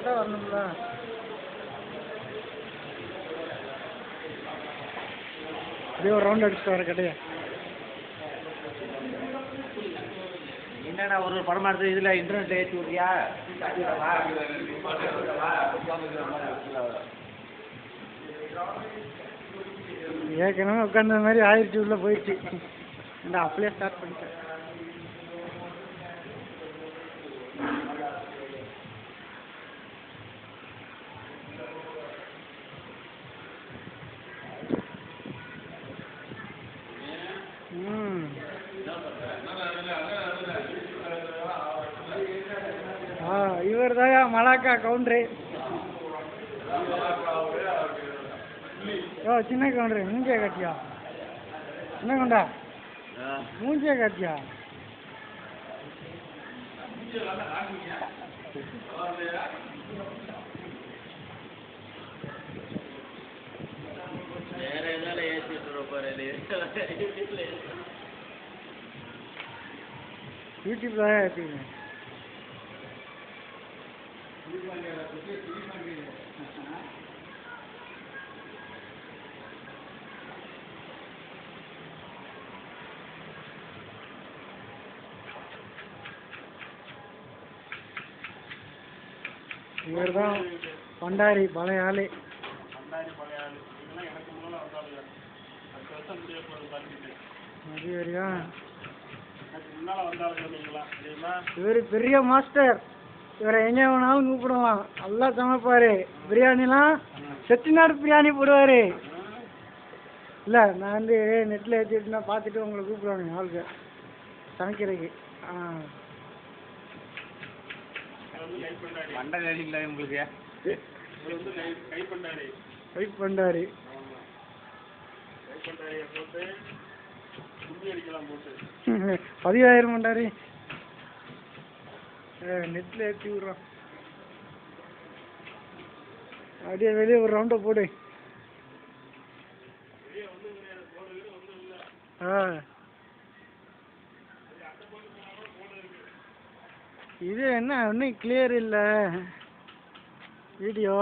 கரெக்டாக வரணும்ல. அப்படியே ஒரு ரவுண்ட் அடிச்சுட்டு வர கடையா. என்னடா ஒரு படம் எடுத்து இதில் இன்டர்நெட்டில் ஏற்றி விட்றியா? ஏற்கனவே உட்காந்த மாதிரி ஆயிரத்தி உள்ள போயிடுச்சு. இந்த அப்படியே ஸ்டார்ட் பண்ணிட்டேன். இவர் தான் மலாக்கா கவுண்டரு. சின்ன கவுண்டரு மூஞ்சியா காட்டியா? சின்ன கவுண்டா மூஞ்சியா காட்டியா? வேற எதால ஏற்றிட்டு போறது? யூடியூப்ல தான் ஏற்றிக்கிறேன். இவர் தான் பண்டாரி பழைய ஆளு. இவர் பெரிய மாஸ்டர். இவரை எங்க வேணாலும் கூப்பிடலாம். நல்லா சமைப்பாரு. பிரியாணிலாம் செட்டிநாடு பிரியாணி போடுவாரு. இல்லை நான் வந்து நெட்டில் ஏற்றிட்டுனா பார்த்துட்டு உங்களை கூப்பிடுவாங்க ஆளுக்கு சமைக்கிறதுக்கு. உங்களுக்கு வெயிட் பண்ணாரு. பதிவாயிரம் பண்ணாரு. நெட்டில் ஏற்றி விட்றான். அப்படியே வெளியே ஒரு ரவுண்டை போடு. இது என்ன ஒன்றும் கிளியர் இல்லை வீடியோ.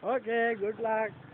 Okay, good luck.